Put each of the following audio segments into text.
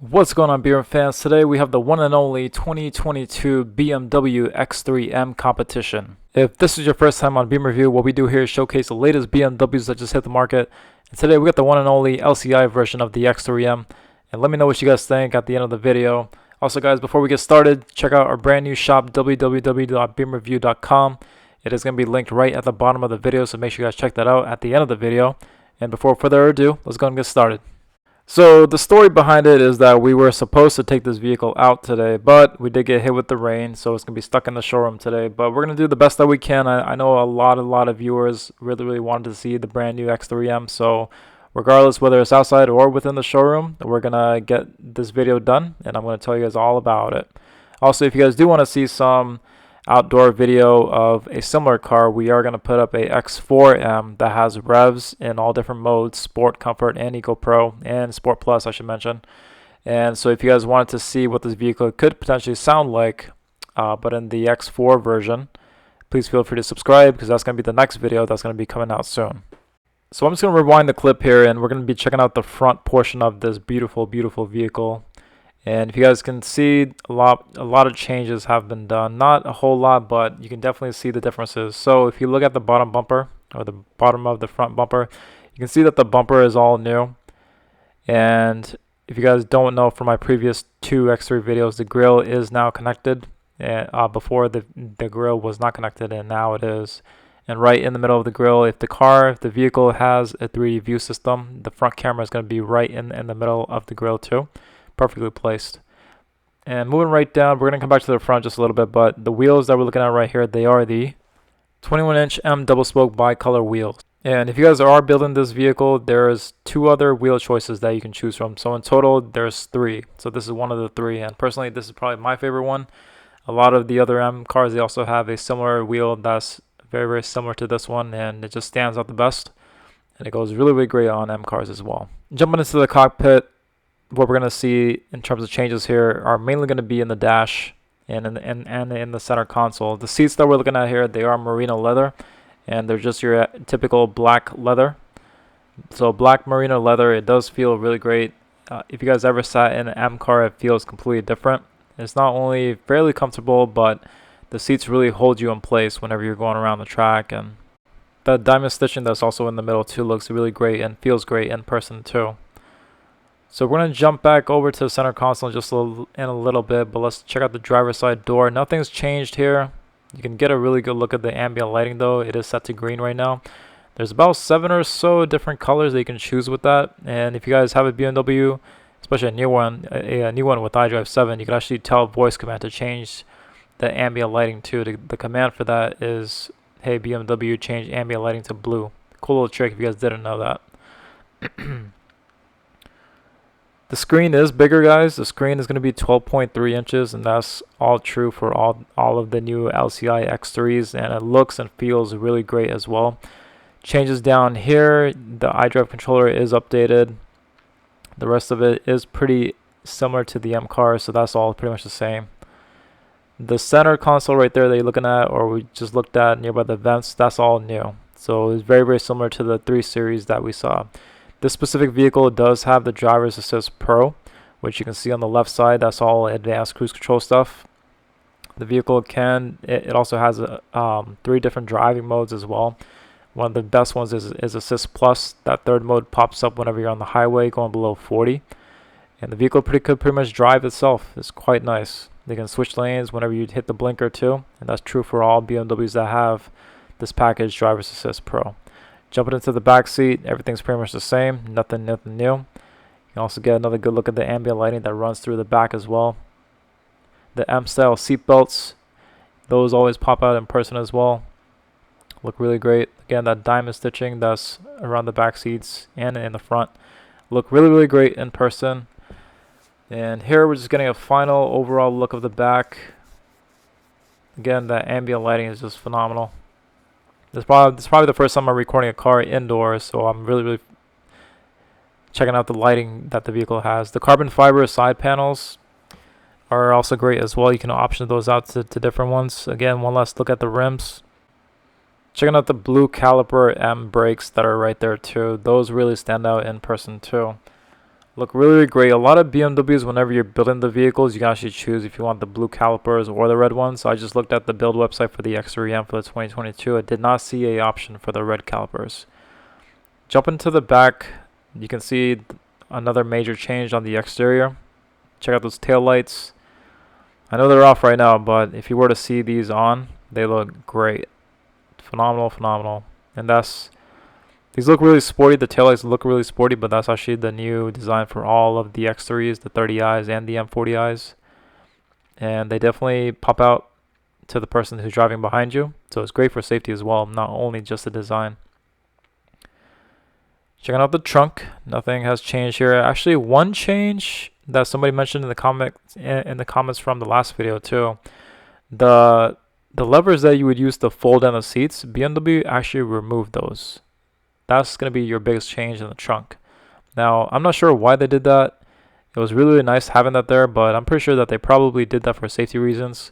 What's going on, BMW fans? Today we have the one and only 2022 BMW X3M competition. If this is your first time on Beam Review, what we do here is showcase the latest BMWs that just hit the market. And today we got the one and only LCI version of the X3M. And let me know what you guys think at the end of the video. Also guys, before we get started, check out our brand new shop, www.beamreview.com. It is going to be linked right at the bottom of the video, so make sure you guys check that out at the end of the video. And before further ado, let's go and get started. So the story behind it is that we were supposed to take this vehicle out today, but we did get hit with the rain, so it's going to be stuck in the showroom today. But we're going to do the best that we can. I know a lot of viewers really wanted to see the brand new X3M, so regardless whether it's outside or within the showroom, we're going to get this video done, and I'm going to tell you guys all about it. Also, if you guys do want to see some outdoor video of a similar car, we are going to put up a X4M that has revs in all different modes: Sport, Comfort, and Eco Pro, and Sport Plus, I should mention. And so if you guys wanted to see what this vehicle could potentially sound like, but in the X4 version, please feel free to subscribe, because that's going to be the next video that's going to be coming out soon. So I'm just going to rewind the clip here, and we're going to be checking out the front portion of this beautiful vehicle. And if you guys can see, a lot of changes have been done. Not a whole lot, but you can definitely see the differences. So if you look at the bottom bumper, or the bottom of the front bumper, you can see that the bumper is all new. And if you guys don't know from my previous two X3 videos, the grille is now connected. Before the grille was not connected, and now it is. And right in the middle of the grille, if the vehicle has a 3D view system, the front camera is going to be right in the middle of the grille too. Perfectly placed. And moving right down, we're going to come back to the front just a little bit, but the wheels that we're looking at right here, they are the 21-inch M double spoke bicolor wheels. And if you guys are building this vehicle, there's two other wheel choices that you can choose from. So in total, there's three. So this is one of the three, and personally, this is probably my favorite one. A lot of the other M cars, they also have a similar wheel that's very similar to this one, and it just stands out the best. And it goes really great on M cars as well. Jumping into the cockpit, what we're going to see in terms of changes here are mainly going to be in the dash and in the center console. The seats that we're looking at here, they are merino leather, and they're just your typical black leather. So black merino leather, it does feel really great. If you guys ever sat in an M car, it feels completely different. It's not only fairly comfortable, but the seats really hold you in place whenever you're going around the track. And the diamond stitching that's also in the middle too looks really great and feels great in person too. So we're going to jump back over to the center console in a little bit, but let's check out the driver's side door. Nothing's changed here. You can get a really good look at the ambient lighting though. It is set to green right now. There's about 7 or so different colors that you can choose with that. And if you guys have a BMW, especially a new one with iDrive 7, you can actually tell voice command to change the ambient lighting too. The command for that is, hey BMW, change ambient lighting to blue. Cool little trick if you guys didn't know that. The screen is bigger, guys. The screen is going to be 12.3 inches, and that's all true for all of the new LCI X3s, and it looks and feels really great as well. Changes down here, the iDrive controller is updated. The rest of it is pretty similar to the M car, so that's all pretty much the same. The center console right there that you're looking at, or we just looked at nearby the vents, that's all new. So it's very similar to the 3 Series that we saw. This specific vehicle does have the Driver's Assist Pro, which you can see on the left side. That's all advanced cruise control stuff. The vehicle it also has 3 different driving modes as well. One of the best ones is Assist Plus. That third mode pops up whenever you're on the highway going below 40. And the vehicle could pretty much drive itself. It's quite nice. They can switch lanes whenever you hit the blinker too. And that's true for all BMWs that have this package, Driver's Assist Pro. Jumping into the back seat, everything's pretty much the same. Nothing new. You can also get another good look at the ambient lighting that runs through the back as well. The M-style seat belts, those always pop out in person as well. Look really great. Again, that diamond stitching that's around the back seats and in the front, look really great in person. And here we're just getting a final overall look of the back. Again, that ambient lighting is just phenomenal. This is probably the first time I'm recording a car indoors, so I'm really checking out the lighting that the vehicle has. The carbon fiber side panels are also great as well. You can option those out to different ones. Again, one last look at the rims. Checking out the blue caliper M brakes that are right there too. Those really stand out in person too. Look really, really great. A lot of BMWs, whenever you're building the vehicles, you can actually choose if you want the blue calipers or the red ones. So I just looked at the build website for the X3M for the 2022. I did not see a option for the red calipers. Jump into the back, you can see another major change on the exterior. Check out those tail lights. I know they're off right now, but if you were to see these on, they look great. Phenomenal, phenomenal. And these look really sporty. The taillights look really sporty, but that's actually the new design for all of the X3s, the 30i's, and the M40i's. And they definitely pop out to the person who's driving behind you. So it's great for safety as well, not only just the design. Checking out the trunk, nothing has changed here. Actually, one change that somebody mentioned in the comments from the last video too. The levers that you would use to fold down the seats, BMW actually removed those. That's going to be your biggest change in the trunk. Now, I'm not sure why they did that. It was really, really nice having that there, but I'm pretty sure that they probably did that for safety reasons.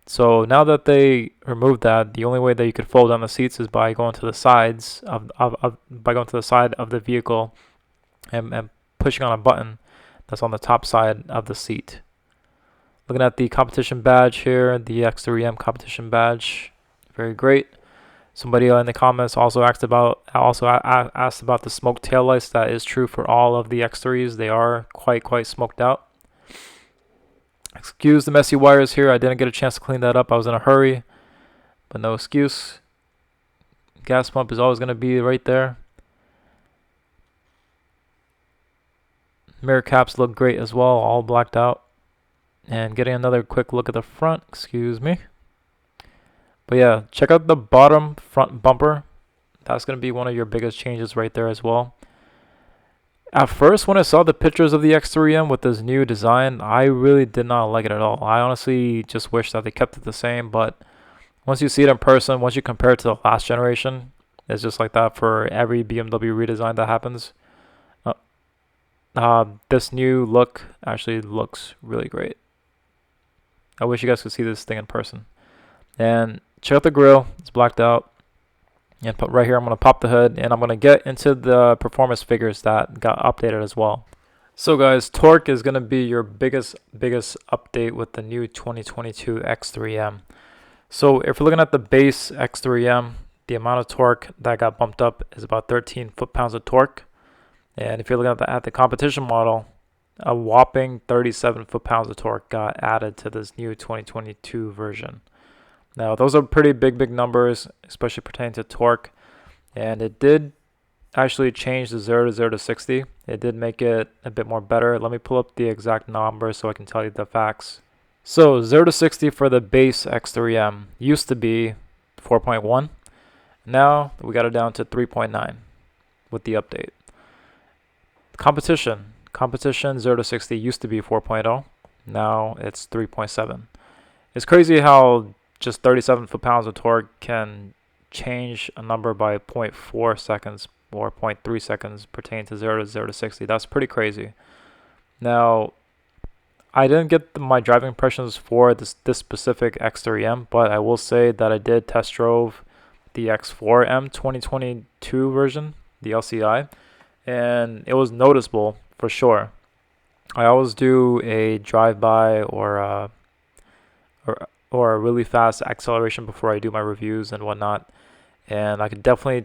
So now that they removed that, the only way that you could fold down the seats is by going to the sides by going to the side of the vehicle and pushing on a button that's on the top side of the seat. Looking at the competition badge here, the X3M competition badge, very great. Somebody in the comments also asked about the smoke taillights. That is true for all of the X3s. They are quite smoked out. Excuse the messy wires here. I didn't get a chance to clean that up. I was in a hurry, but no excuse. Gas pump is always going to be right there. Mirror caps look great as well, all blacked out. And getting another quick look at the front, excuse me. But yeah, check out the bottom front bumper. That's going to be one of your biggest changes right there as well. At first, when I saw the pictures of the X3M with this new design, I really did not like it at all. I honestly just wish that they kept it the same, but once you see it in person, once you compare it to the last generation, it's just like that for every BMW redesign that happens. This new look actually looks really great. I wish you guys could see this thing in person. And check out the grille. It's blacked out. And right here, I'm going to pop the hood, and I'm going to get into the performance figures that got updated as well. So guys, torque is going to be your biggest update with the new 2022 X3M. So if we're looking at the base X3M, the amount of torque that got bumped up is about 13 foot-pounds of torque. And if you're looking at the competition model, a whopping 37 foot-pounds of torque got added to this new 2022 version. Now, those are pretty big numbers, especially pertaining to torque. And it did actually change the 0 to 60. It did make it a bit more better. Let me pull up the exact numbers so I can tell you the facts. So 0 to 60 for the base X3M used to be 4.1. Now we got it down to 3.9 with the update. Competition 0 to 60 used to be 4.0. Now it's 3.7. It's crazy how just 37 foot-pounds of torque can change a number by 0.4 seconds or 0.3 seconds pertaining to 0 to 60. That's pretty crazy. Now, I didn't get my driving impressions for this specific X3M, but I will say that I did test drove the X4M 2022 version, the LCI, and it was noticeable for sure. I always do a drive-by or a really fast acceleration before I do my reviews and whatnot, and I could definitely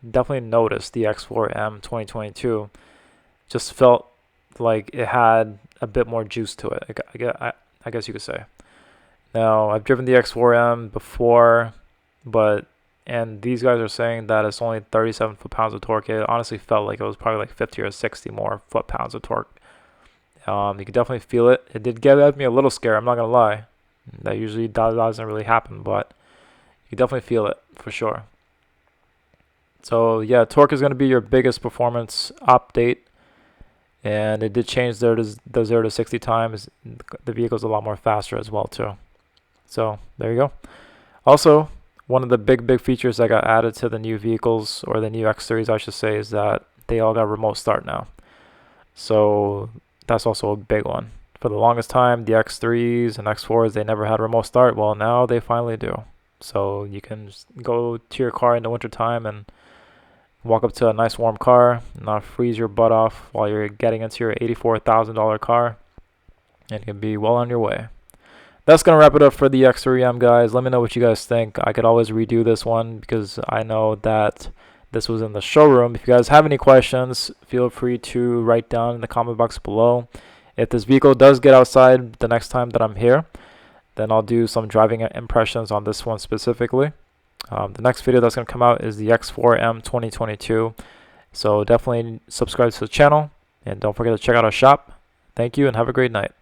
notice the X4M 2022 just felt like it had a bit more juice to it, I guess you could say. Now, I've driven the X4M before, and these guys are saying that it's only 37 foot-pounds of torque. It honestly felt like it was probably like 50 or 60 more foot-pounds of torque. You can definitely feel it. It did give me a little scare, I'm not going to lie. That usually doesn't really happen, but you can definitely feel it for sure. So yeah, torque is going to be your biggest performance update, and it did change the 0 to 60 times. The vehicle's a lot more faster as well too. So there you go. Also, one of the big features that got added to the new vehicles, or the new X3s I should say, is that they all got remote start now. So that's also a big one. For the longest time, the X3s and X4s, they never had remote start. Well, now they finally do. So you can just go to your car in the wintertime and walk up to a nice warm car, not freeze your butt off while you're getting into your $84,000 car, and you can be well on your way. That's going to wrap it up for the X3M, guys. Let me know what you guys think. I could always redo this one because I know that this was in the showroom. If you guys have any questions, feel free to write down in the comment box below. If this vehicle does get outside the next time that I'm here, then I'll do some driving impressions on this one specifically. The next video that's going to come out is the X4M 2022. So definitely subscribe to the channel, and don't forget to check out our shop. Thank you and have a great night.